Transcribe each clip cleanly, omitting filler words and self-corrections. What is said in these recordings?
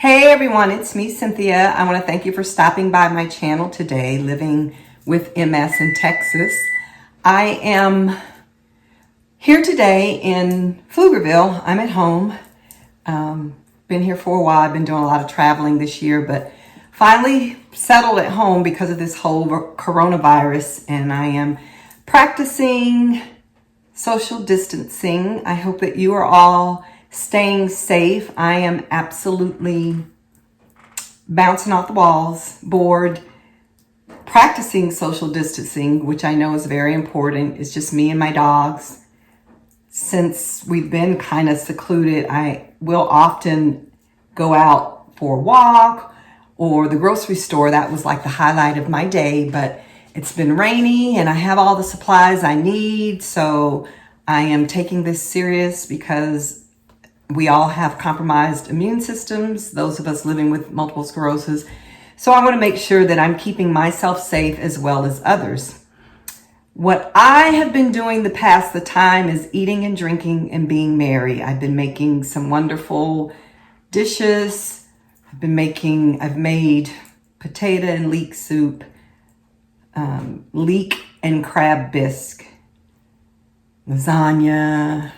Hey everyone, it's me, Cynthia. I want to thank you for stopping by my channel today, Living with MS in Texas. I am here today in Pflugerville. I'm at home. Been here for a while. I've been doing a lot of traveling this year, but finally settled at home because of this whole coronavirus, and I am practicing social distancing. I hope that you are all staying safe. I am absolutely bouncing off the walls, bored, practicing social distancing, which I know is very important. It's just me and my dogs. Since we've been kind of secluded, I will often go out for a walk or the grocery store. That was like the highlight of my day, but it's been rainy and I have all the supplies I need. So I am taking this serious because we all have compromised immune systems, those of us living with multiple sclerosis. So I want to make sure that I'm keeping myself safe as well as others. What I have been doing the time is eating and drinking and being merry. I've been making some wonderful dishes. I've made potato and leek soup, leek and crab bisque, lasagna.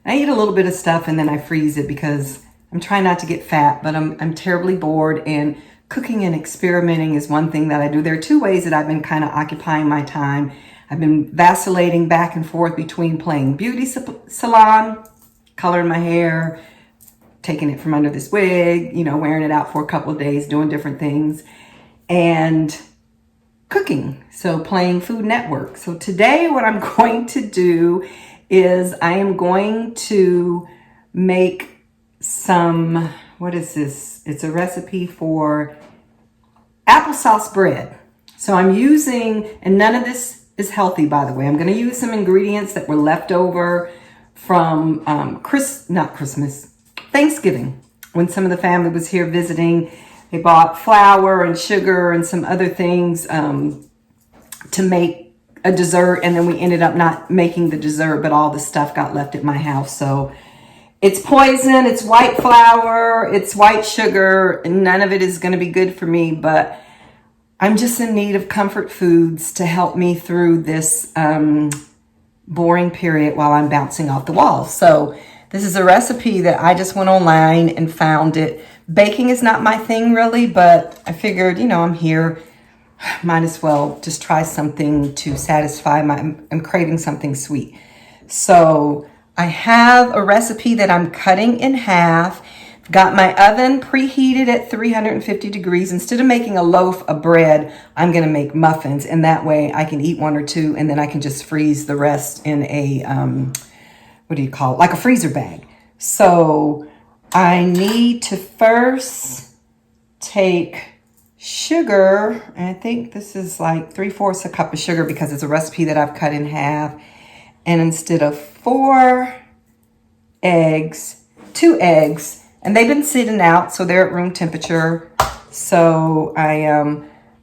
I eat a little bit of stuff and then I freeze it because I'm trying not to get fat, but I'm terribly bored, and cooking and experimenting is one thing that I do. There are two ways that I've been kind of occupying my time. I've been vacillating back and forth between playing beauty salon, coloring my hair, taking it from under this wig, wearing it out for a couple of days, doing different things, and cooking. So playing Food Network. So today what I'm going to do is I am going to make some, what is this? It's a recipe for applesauce bread. So I'm using, and none of this is healthy, by the way. I'm going to use some ingredients that were left over from Thanksgiving, when some of the family was here visiting. They bought flour and sugar and some other things to make a dessert, and then we ended up not making the dessert, but all the stuff got left at my house. So it's poison, it's white flour, it's white sugar, and none of it is going to be good for me, but I'm just in need of comfort foods to help me through this boring period while I'm bouncing off the walls. So this is a recipe that I just went online and found it. Baking is not my thing really, but I figured, I'm here, might as well just try something to satisfy I'm craving something sweet. So I have a recipe that I'm cutting in half. Got my oven preheated at 350 degrees. Instead of making a loaf of bread, I'm going to make muffins, and that way I can eat one or two and then I can just freeze the rest in a like a freezer bag. So I need to first take sugar, and I think this is like 3/4 a cup of sugar because it's a recipe that I've cut in half. And instead of 4 eggs, 2 eggs, and they've been sitting out, so they're at room temperature. So let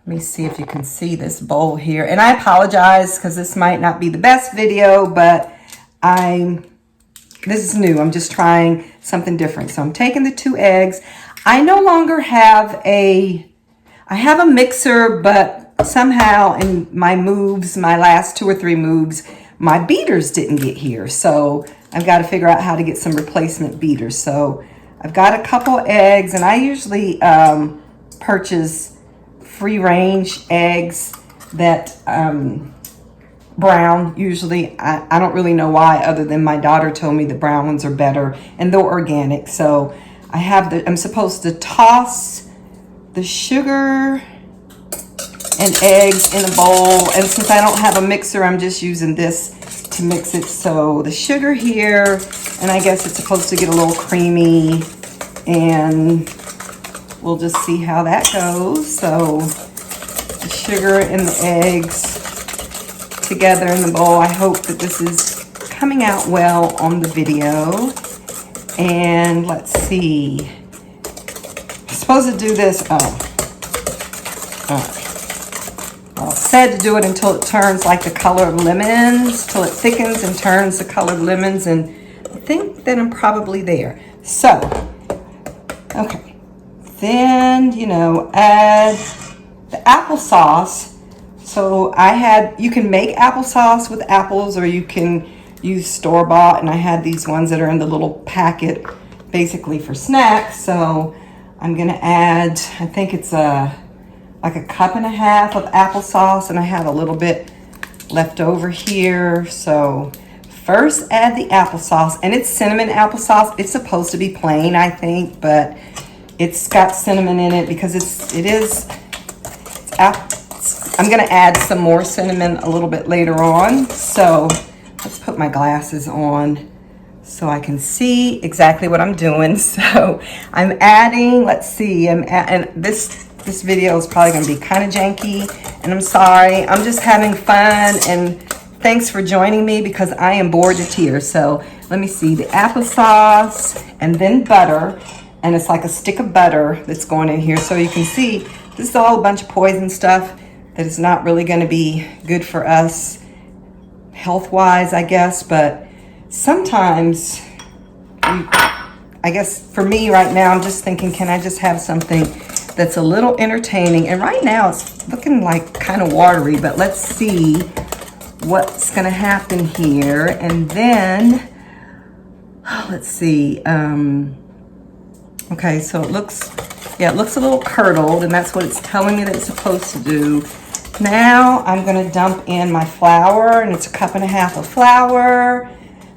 me see if you can see this bowl here. And I apologize because this might not be the best video, but this is new. I'm just trying something different. So I'm taking the 2 eggs. I no longer have I have a mixer, but somehow in my moves, my last 2 or 3 moves, my beaters didn't get here. So I've got to figure out how to get some replacement beaters. So I've got a couple eggs, and I usually purchase free-range eggs that brown usually. I don't really know why, other than my daughter told me the brown ones are better and they're organic. So I'm supposed to toss the sugar and eggs in a bowl, and since I don't have a mixer, I'm just using this to mix it. So the sugar here, and I guess it's supposed to get a little creamy, and we'll just see how that goes. So the sugar and the eggs together in the bowl. I hope that this is coming out well on the video. And let's see. I'm supposed to do this. Well, said to do it until it turns like the color of lemons, till it thickens and turns the color of lemons, and I think that I'm probably there. So, okay, then, you know, add the applesauce. So you can make applesauce with apples, or you can use store-bought, and I had these ones that are in the little packet basically for snacks. So I'm gonna add, I think it's like a cup and a half of applesauce, and I have a little bit left over here. So first add the applesauce, and it's cinnamon applesauce. It's supposed to be plain, I think, but it's got cinnamon in it because I'm gonna add some more cinnamon a little bit later on. So let's put my glasses on so I can see exactly what I'm doing. So I'm adding, let's see, and this video is probably gonna be kind of janky, and I'm sorry. I'm just having fun, and thanks for joining me because I am bored to tears. So let me see, the applesauce and then butter, and it's like a stick of butter that's going in here. So you can see this is all a bunch of poison stuff that is not really going to be good for us health-wise, I guess. But sometimes, I guess for me right now, I'm just thinking, can I just have something that's a little entertaining? And right now it's looking like kind of watery, but let's see what's going to happen here. And then, let's see. Okay, so it looks a little curdled, and that's what it's telling me that it's supposed to do. Now I'm gonna dump in my flour, and it's a cup and a half of flour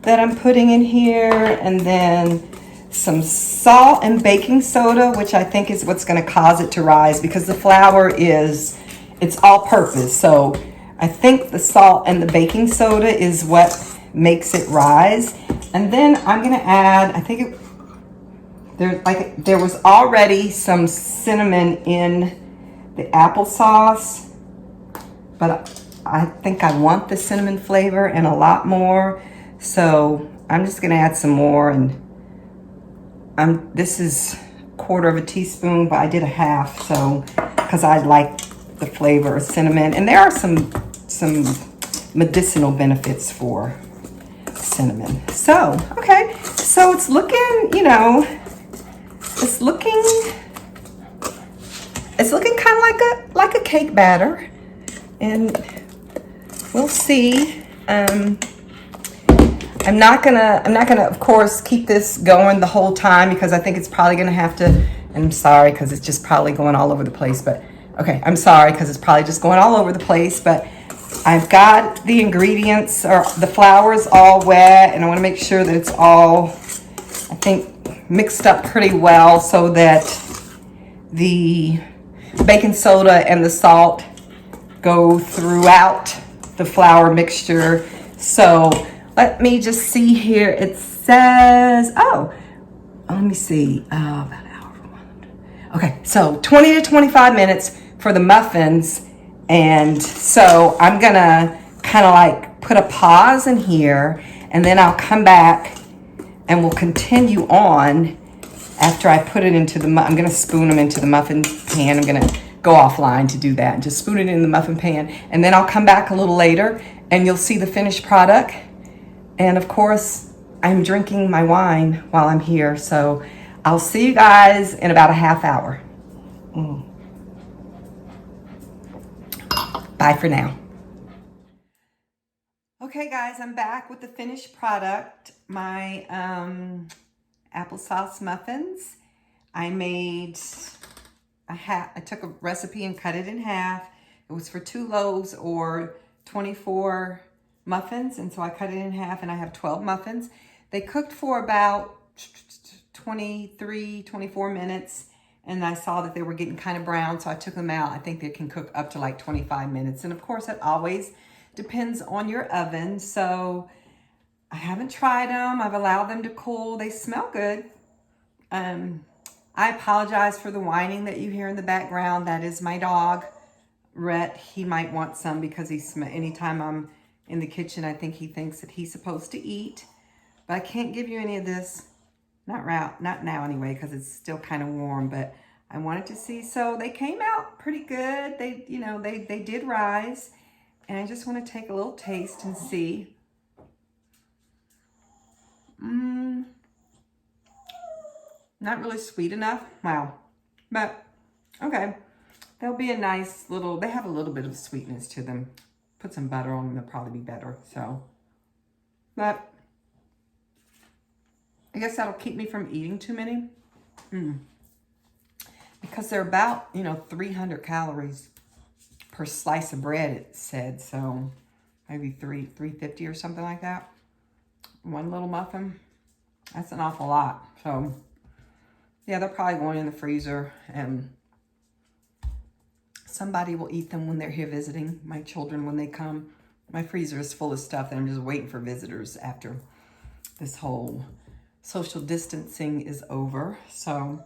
that I'm putting in here, and then some salt and baking soda, which I think is what's gonna cause it to rise, because the flour it's all purpose. So I think the salt and the baking soda is what makes it rise. And then I'm gonna add, I think there was already some cinnamon in the applesauce, but I think I want the cinnamon flavor and a lot more. So I'm just gonna add some more, and this is a quarter of a teaspoon, but I did a half, so because I like the flavor of cinnamon, and there are some medicinal benefits for cinnamon. So okay, so it's looking, you know, it's looking kind of like a cake batter, and we'll see. I'm not gonna of course keep this going the whole time, because I think it's probably gonna have to, and I'm sorry because it's just probably going all over the place, but okay, I'm sorry because it's probably just going all over the place, but I've got the ingredients, or the flour's all wet, and I want to make sure that it's all, I think, mixed up pretty well, so that the baking soda and the salt go throughout the flour mixture. So let me just see here. It says, let me see, about an hour. Okay, so 20 to 25 minutes for the muffins. And so I'm gonna kind of like put a pause in here, and then I'll come back and we'll continue on after I put it into I'm gonna spoon them into the muffin pan. I'm gonna go offline to do that and just spoon it in the muffin pan, and then I'll come back a little later and you'll see the finished product. And of course, I'm drinking my wine while I'm here, so I'll see you guys in about a half hour. Bye for now. Okay guys, I'm back with the finished product, my applesauce muffins. I took a recipe and cut it in half. It was for 2 loaves or 24 muffins, and so I cut it in half, and I have 12 muffins. They cooked for about 23, 24 minutes, and I saw that they were getting kind of brown, so I took them out. I think they can cook up to like 25 minutes, and of course it always depends on your oven. So I haven't tried them. I've allowed them to cool. They smell good. I apologize for the whining that you hear in the background. That is my dog, Rhett. He might want some because anytime I'm in the kitchen, I think he thinks that he's supposed to eat. But I can't give you any of this. Not now anyway, because it's still kind of warm, but I wanted to see. So they came out pretty good. They did rise. And I just want to take a little taste and see. Not really sweet enough. Wow. But, okay. They'll be a nice little, they have a little bit of sweetness to them. Put some butter on them, they'll probably be better. So, but I guess that'll keep me from eating too many. Because they're about, 300 calories per slice of bread, it said. So maybe 350 or something like that. One little muffin. That's an awful lot. So yeah, they're probably going in the freezer, and somebody will eat them when they're here visiting. My children, when they come. My freezer is full of stuff, and I'm just waiting for visitors after this whole social distancing is over. So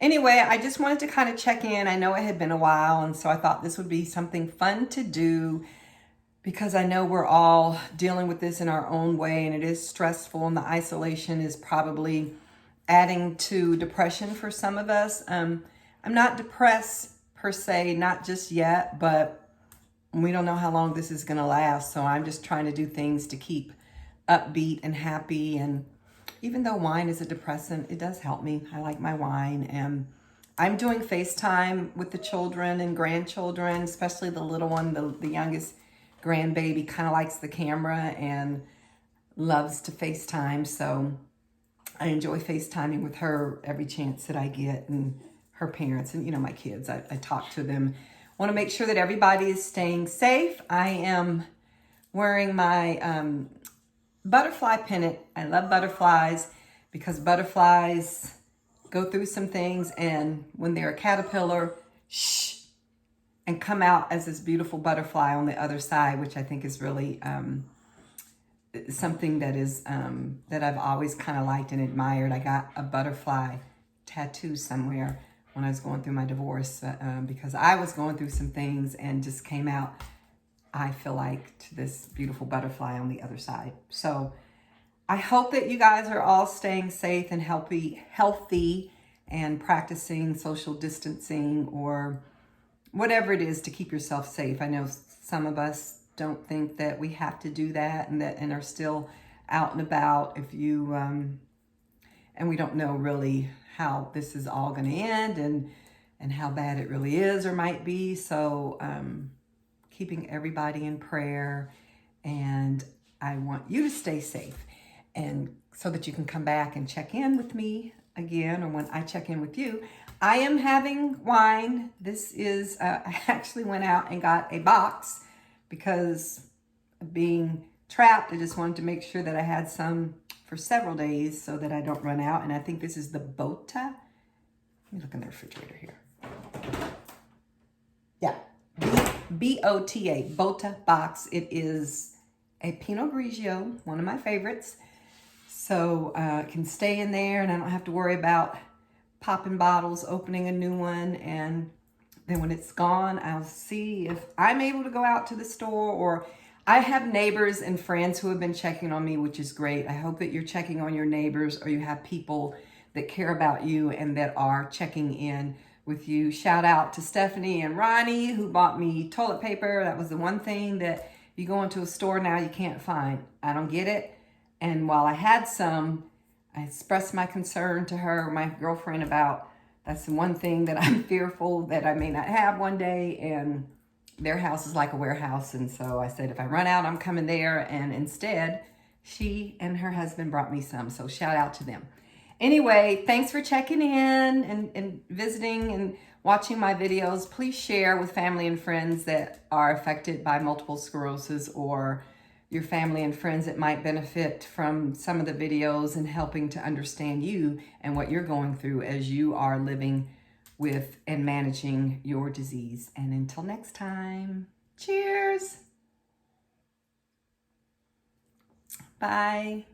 anyway, I just wanted to kind of check in. I know it had been a while, and so I thought this would be something fun to do, because I know we're all dealing with this in our own way, and it is stressful, and the isolation is probably adding to depression for some of us. I'm not depressed per se, not just yet, but we don't know how long this is going to last. So I'm just trying to do things to keep upbeat and happy. And even though wine is a depressant, it does help me. I like my wine. And I'm doing FaceTime with the children and grandchildren, especially the little one, the youngest grandbaby kind of likes the camera and loves to FaceTime. So I enjoy FaceTiming with her every chance that I get, and her parents and, my kids. I talk to them. Want to make sure that everybody is staying safe. I am wearing my butterfly pennant. I love butterflies because butterflies go through some things, and when they're a caterpillar, and come out as this beautiful butterfly on the other side, which I think is really something that is that I've always kind of liked and admired. I got a butterfly tattoo somewhere when I was going through my divorce, because I was going through some things and just came out, I feel like, to this beautiful butterfly on the other side. So I hope that you guys are all staying safe and healthy and practicing social distancing or whatever it is to keep yourself safe. I know some of us don't think that we have to do that, and are still out and about. If you and we don't know really how this is all going to end, and how bad it really is or might be. So keeping everybody in prayer, and I want you to stay safe, and so that you can come back and check in with me again, or when I check in with you. I am having wine. This is I actually went out and got a box because of being trapped. I just wanted to make sure that I had some for several days so that I don't run out. And I think this is the Bota. Let me look in the refrigerator here. Yeah, B-O-T-A, Bota box. It is a Pinot Grigio, one of my favorites. So it can stay in there, and I don't have to worry about popping bottles, opening a new one, and then when it's gone, I'll see if I'm able to go out to the store. Or I have neighbors and friends who have been checking on me, which is great. I hope that you're checking on your neighbors, or you have people that care about you and that are checking in with you. Shout out to Stephanie and Ronnie, who bought me toilet paper. That was the one thing that you go into a store now you can't find. I don't get it. And while I had some, I expressed my concern to her, my girlfriend, about that's the one thing that I'm fearful that I may not have one day. And their house is like a warehouse. And so I said, if I run out, I'm coming there. And instead, she and her husband brought me some. So shout out to them. Anyway, thanks for checking in and visiting and watching my videos. Please share with family and friends that are affected by multiple sclerosis, or your family and friends that might benefit from some of the videos and helping to understand you and what you're going through as you are living with and managing your disease. And until next time, cheers. Bye.